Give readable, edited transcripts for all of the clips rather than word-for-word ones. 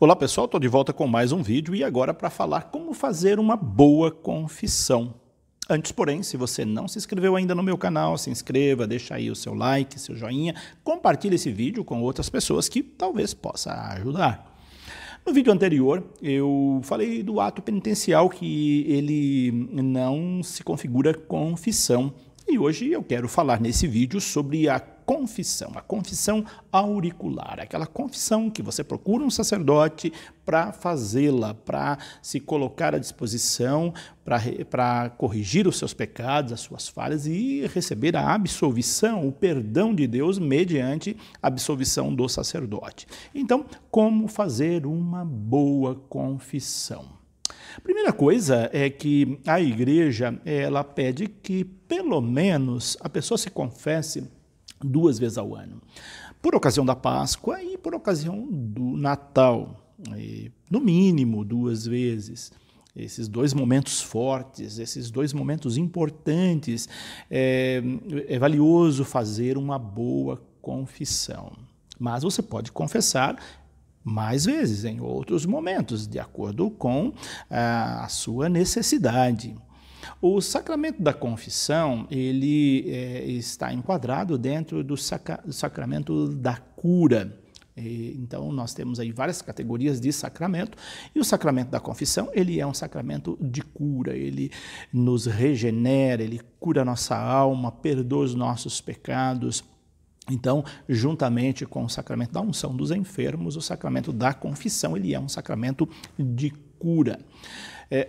Olá pessoal, estou de volta com mais um vídeo e agora para falar como fazer uma boa confissão. Antes, porém, se você não se inscreveu ainda no meu canal, se inscreva, deixa aí o seu like, seu joinha, compartilhe esse vídeo com outras pessoas que talvez possa ajudar. No vídeo anterior, eu falei do ato penitencial que ele não se configura confissão. E hoje eu quero falar nesse vídeo sobre a confissão auricular, aquela confissão que você procura um sacerdote para fazê-la, para se colocar à disposição, para corrigir os seus pecados, as suas falhas e receber a absolvição, o perdão de Deus mediante a absolvição do sacerdote. Então, como fazer uma boa confissão? Primeira coisa é que a igreja ela pede que pelo menos a pessoa se confesse 2 vezes ao ano, por ocasião da Páscoa e por ocasião do Natal, no mínimo 2 vezes. Esses 2 momentos fortes, esses 2 momentos importantes, é valioso fazer uma boa confissão. Mas você pode confessar mais vezes, em outros momentos, de acordo com a sua necessidade. O sacramento da confissão, ele está enquadrado dentro do sacramento da cura. Então, nós temos aí várias categorias de sacramento, e o sacramento da confissão, ele é um sacramento de cura, ele nos regenera, ele cura a nossa alma, perdoa os nossos pecados. Então, juntamente com o sacramento da unção dos enfermos, o sacramento da confissão, ele é um sacramento de cura.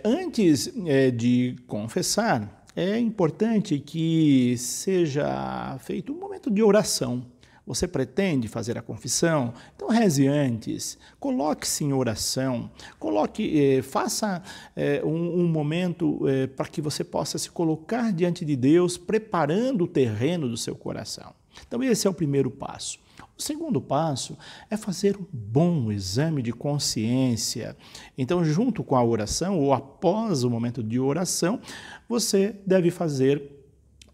Antes de confessar, é importante que seja feito um momento de oração. Você pretende fazer a confissão? Então reze antes, coloque-se em oração, faça um momento para que você possa se colocar diante de Deus, preparando o terreno do seu coração. Então esse é o primeiro passo. O segundo passo é fazer um bom exame de consciência. Então, junto com a oração, ou após o momento de oração, você deve fazer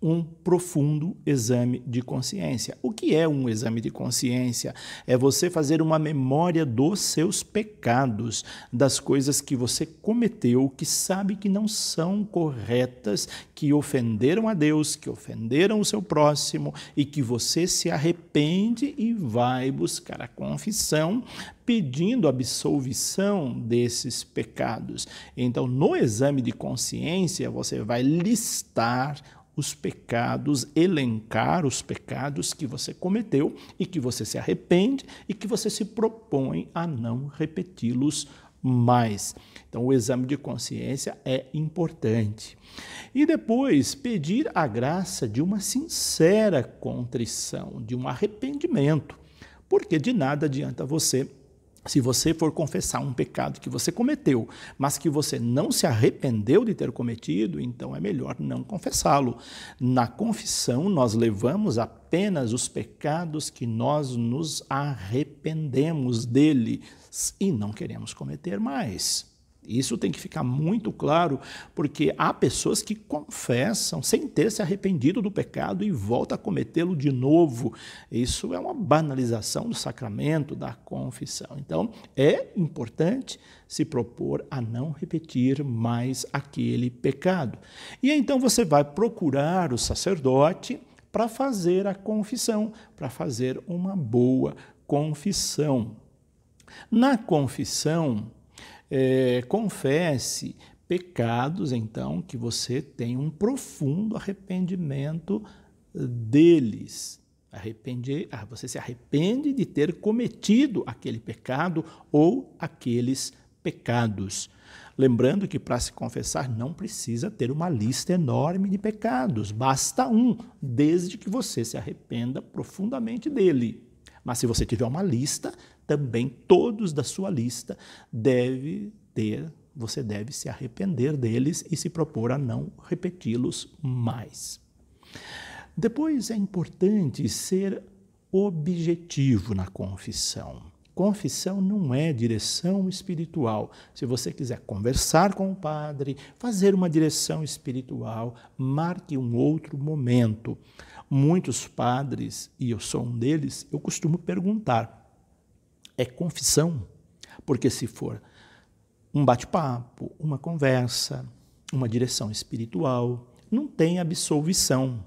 um profundo exame de consciência. O que é um exame de consciência? É você fazer uma memória dos seus pecados, das coisas que você cometeu, que sabe que não são corretas, que ofenderam a Deus, que ofenderam o seu próximo e que você se arrepende e vai buscar a confissão, pedindo absolvição desses pecados. Então, no exame de consciência, você vai listar os pecados, elencar os pecados que você cometeu e que você se arrepende e que você se propõe a não repeti-los mais. Então, o exame de consciência é importante. E depois, pedir a graça de uma sincera contrição, de um arrependimento, porque de nada adianta você, se você for confessar um pecado que você cometeu, mas que você não se arrependeu de ter cometido, então é melhor não confessá-lo. Na confissão, nós levamos apenas os pecados que nós nos arrependemos deles e não queremos cometer mais. Isso tem que ficar muito claro, porque há pessoas que confessam sem ter se arrependido do pecado e voltam a cometê-lo de novo. Isso é uma banalização do sacramento da confissão. Então, é importante se propor a não repetir mais aquele pecado. E então você vai procurar o sacerdote para fazer a confissão, para fazer uma boa confissão. Na confissão, confesse pecados, então, que você tem um profundo arrependimento deles. Você se arrepende de ter cometido aquele pecado ou aqueles pecados. Lembrando que para se confessar não precisa ter uma lista enorme de pecados, basta um, desde que você se arrependa profundamente dele. Mas se você tiver uma lista, também todos da sua lista você deve se arrepender deles e se propor a não repeti-los mais. Depois é importante ser objetivo na confissão. Confissão não é direção espiritual. Se você quiser conversar com o padre, fazer uma direção espiritual, marque um outro momento. Muitos padres, e eu sou um deles, eu costumo perguntar: é confissão? Porque se for um bate-papo, uma conversa, uma direção espiritual, não tem absolvição.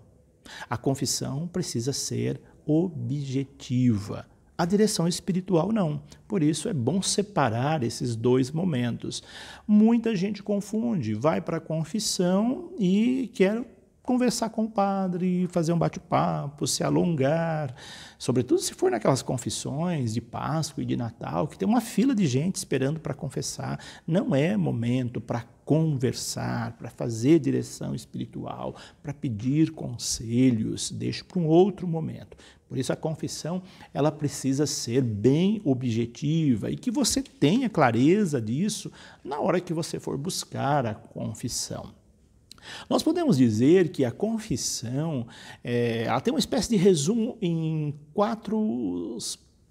A confissão precisa ser objetiva. A direção espiritual não. Por isso é bom separar esses dois momentos. Muita gente confunde, vai para a confissão e quer conversar com o padre, fazer um bate-papo, se alongar, sobretudo se for naquelas confissões de Páscoa e de Natal, que tem uma fila de gente esperando para confessar. Não é momento para conversar, para fazer direção espiritual, para pedir conselhos, deixa para um outro momento. Por isso a confissão, ela precisa ser bem objetiva e que você tenha clareza disso na hora que você for buscar a confissão. Nós podemos dizer que a confissão ela tem uma espécie de resumo em 4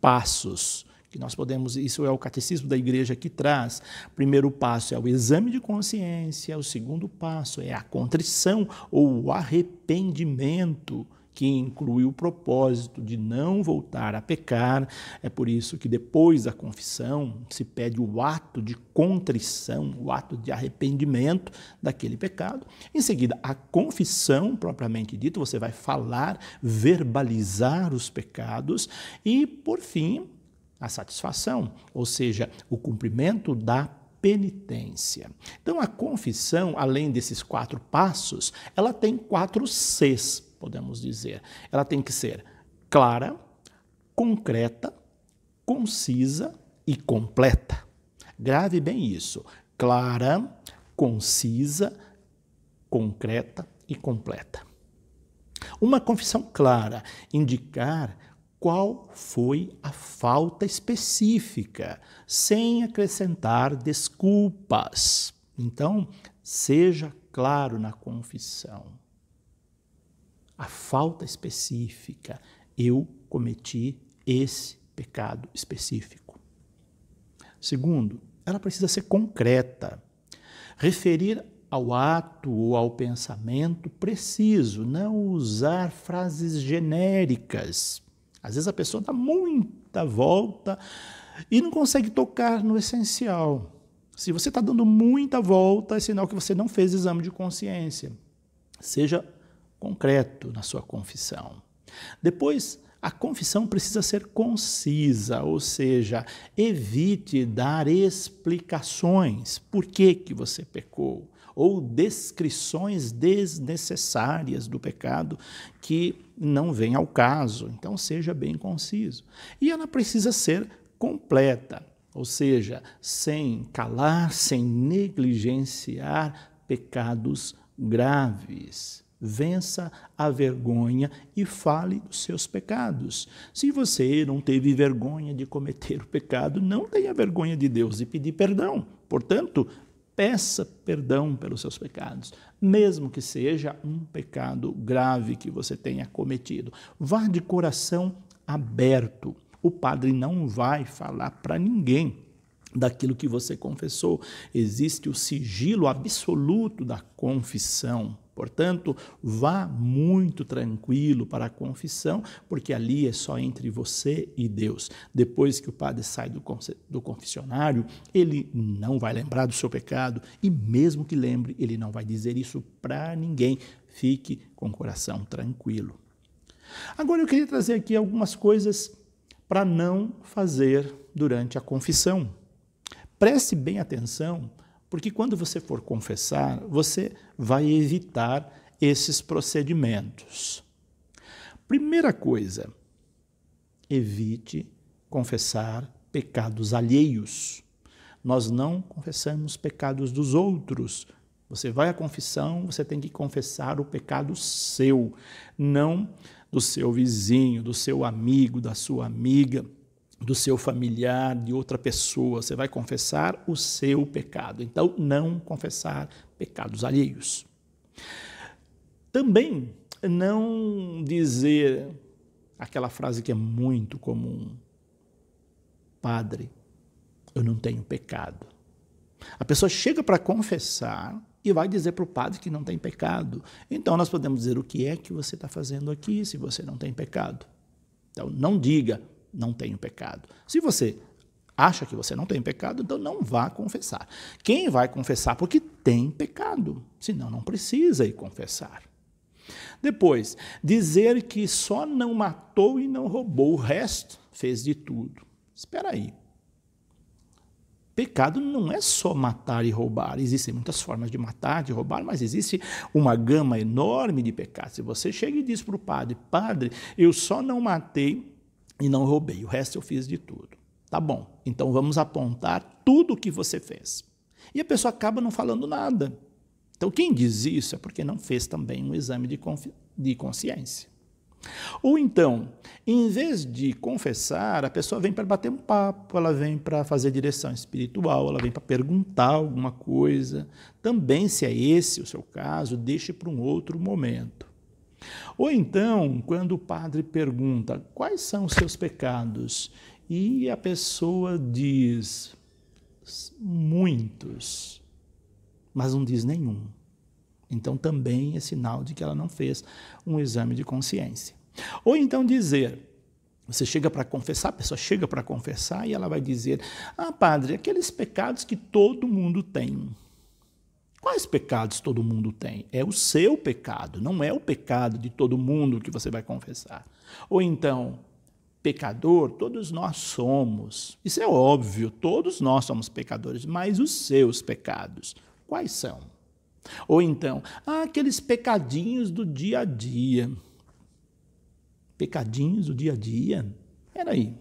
passos, que nós podemos, isso é o catecismo da igreja que traz. O primeiro passo é o exame de consciência, o segundo passo é a contrição ou o arrependimento, que inclui o propósito de não voltar a pecar. É por isso que depois da confissão se pede o ato de contrição, o ato de arrependimento daquele pecado. Em seguida, a confissão propriamente dita, você vai falar, verbalizar os pecados e, por fim, a satisfação, ou seja, o cumprimento da penitência. Então, a confissão, além desses 4 passos, ela tem 4 Cs, podemos dizer. Ela tem que ser clara, concreta, concisa e completa. Grave bem isso. Clara, concisa, concreta e completa. Uma confissão clara, indicar qual foi a falta específica, sem acrescentar desculpas. Então, seja claro na confissão. A falta específica, eu cometi esse pecado específico. Segundo, ela precisa ser concreta, referir ao ato ou ao pensamento preciso, não usar frases genéricas. Às vezes a pessoa dá muita volta e não consegue tocar no essencial. Se você está dando muita volta, é sinal que você não fez exame de consciência. Seja concreto na sua confissão. Depois, a confissão precisa ser concisa, ou seja, evite dar explicações por que você pecou, ou descrições desnecessárias do pecado que não vêm ao caso. Então, seja bem conciso. E ela precisa ser completa, ou seja, sem calar, sem negligenciar pecados graves. Vença a vergonha e fale dos seus pecados. Se você não teve vergonha de cometer o pecado, não tenha vergonha de Deus e pedir perdão. Portanto, peça perdão pelos seus pecados, mesmo que seja um pecado grave que você tenha cometido. Vá de coração aberto. O padre não vai falar para ninguém daquilo que você confessou. Existe o sigilo absoluto da confissão. Portanto, vá muito tranquilo para a confissão, porque ali é só entre você e Deus. Depois que o padre sai do confessionário, ele não vai lembrar do seu pecado e mesmo que lembre, ele não vai dizer isso para ninguém. Fique com o coração tranquilo. Agora eu queria trazer aqui algumas coisas para não fazer durante a confissão. Preste bem atenção, porque quando você for confessar, você vai evitar esses procedimentos. Primeira coisa, evite confessar pecados alheios. Nós não confessamos pecados dos outros. Você vai à confissão, você tem que confessar o pecado seu, não do seu vizinho, do seu amigo, da sua amiga, do seu familiar, de outra pessoa. Você vai confessar o seu pecado. Então, não confessar pecados alheios. Também não dizer aquela frase que é muito comum: Padre, eu não tenho pecado. A pessoa chega para confessar e vai dizer para o padre que não tem pecado. Então, nós podemos dizer: o que é que você está fazendo aqui se você não tem pecado? Então, não diga: não tenho pecado. Se você acha que você não tem pecado, então não vá confessar. Quem vai confessar? Porque tem pecado, senão não precisa ir confessar. Depois, dizer que só não matou e não roubou, o resto fez de tudo. Espera aí. Pecado não é só matar e roubar. Existem muitas formas de matar, de roubar, mas existe uma gama enorme de pecados. Se você chega e diz para o padre, padre, eu só não matei e não roubei, o resto eu fiz de tudo. Tá bom, então vamos apontar tudo o que você fez. E a pessoa acaba não falando nada. Então quem diz isso é porque não fez também um exame de consciência. Ou então, em vez de confessar, a pessoa vem para bater um papo, ela vem para fazer direção espiritual, ela vem para perguntar alguma coisa. Também, se é esse o seu caso, deixe para um outro momento. Ou então, quando o padre pergunta quais são os seus pecados, e a pessoa diz muitos, mas não diz nenhum. Então, também é sinal de que ela não fez um exame de consciência. Ou então dizer, você chega para confessar, a pessoa chega para confessar e ela vai dizer, padre, aqueles pecados que todo mundo tem. Quais pecados todo mundo tem? É o seu pecado, não é o pecado de todo mundo que você vai confessar. Ou então, pecador, todos nós somos. Isso é óbvio, todos nós somos pecadores, mas os seus pecados, quais são? Ou então, aqueles pecadinhos do dia a dia. Pecadinhos do dia a dia? Espera aí.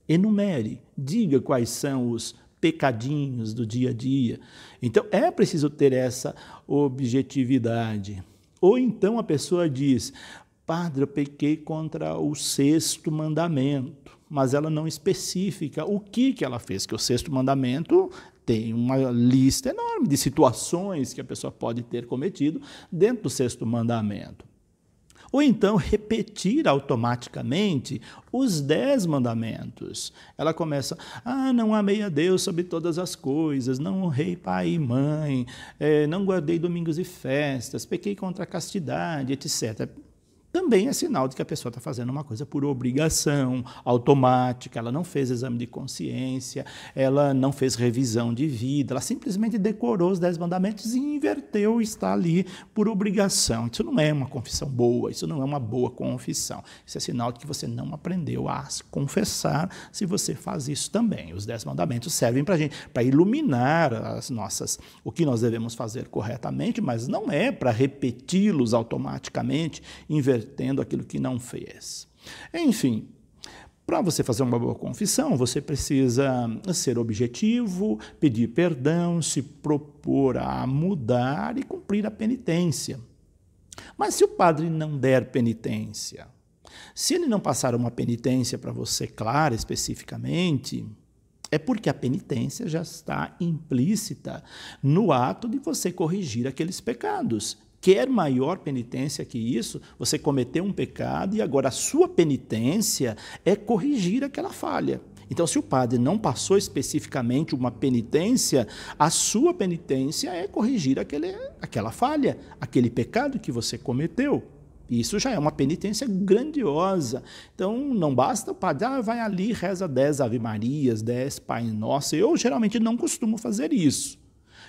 Enumere, diga quais são os pecadinhos do dia a dia. Então, é preciso ter essa objetividade. Ou então a pessoa diz, padre, eu pequei contra o 6º mandamento, mas ela não especifica o que ela fez, que o 6º mandamento tem uma lista enorme de situações que a pessoa pode ter cometido dentro do 6º mandamento. Ou então repetir automaticamente os 10 mandamentos. Ela começa, não amei a Deus sobre todas as coisas, não honrei pai e mãe, não guardei domingos e festas, pequei contra a castidade, etc. Também é sinal de que a pessoa está fazendo uma coisa por obrigação, automática, ela não fez exame de consciência, ela não fez revisão de vida, ela simplesmente decorou os 10 mandamentos e inverteu e está ali por obrigação. Isso não é uma confissão boa, isso não é uma boa confissão. Isso é sinal de que você não aprendeu a confessar se você faz isso também. Os 10 mandamentos servem para a gente, para iluminar o que nós devemos fazer corretamente, mas não é para repeti-los automaticamente, invertendo aquilo que não fez. Enfim, para você fazer uma boa confissão, você precisa ser objetivo, pedir perdão, se propor a mudar e cumprir a penitência. Mas se o padre não der penitência, se ele não passar uma penitência para você clara, especificamente, é porque a penitência já está implícita no ato de você corrigir aqueles pecados. Quer maior penitência que isso? Você cometeu um pecado e agora a sua penitência é corrigir aquela falha. Então, se o padre não passou especificamente uma penitência, a sua penitência é corrigir aquela falha, aquele pecado que você cometeu. Isso já é uma penitência grandiosa. Então, não basta o padre, vai ali, reza 10 Ave Marias, 10 Pai Nosso. Eu geralmente não costumo fazer isso.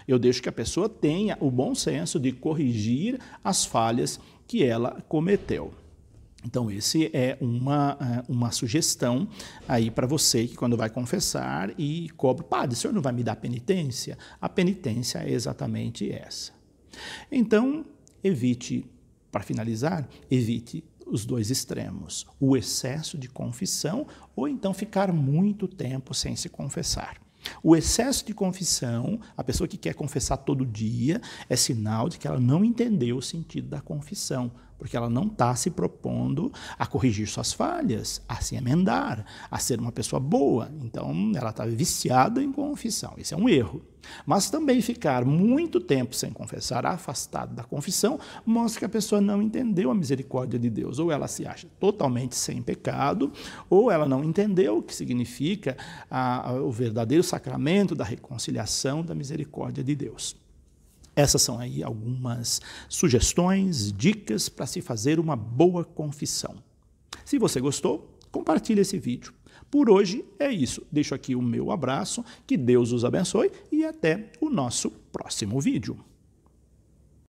Eu deixo que a pessoa tenha o bom senso de corrigir as falhas que ela cometeu. Então, esse é uma sugestão aí para você que quando vai confessar e cobra, padre, o senhor não vai me dar penitência? A penitência é exatamente essa. Então, evite, para finalizar, evite os 2 extremos, o excesso de confissão ou então ficar muito tempo sem se confessar. O excesso de confissão, a pessoa que quer confessar todo dia, é sinal de que ela não entendeu o sentido da confissão, porque ela não está se propondo a corrigir suas falhas, a se emendar, a ser uma pessoa boa. Então, ela está viciada em confissão. Isso é um erro. Mas também ficar muito tempo sem confessar, afastado da confissão, mostra que a pessoa não entendeu a misericórdia de Deus. Ou ela se acha totalmente sem pecado, ou ela não entendeu o que significa o verdadeiro sacramento da reconciliação, da misericórdia de Deus. Essas são aí algumas sugestões, dicas para se fazer uma boa confissão. Se você gostou, compartilhe esse vídeo. Por hoje é isso. Deixo aqui o meu abraço, que Deus os abençoe e até o nosso próximo vídeo.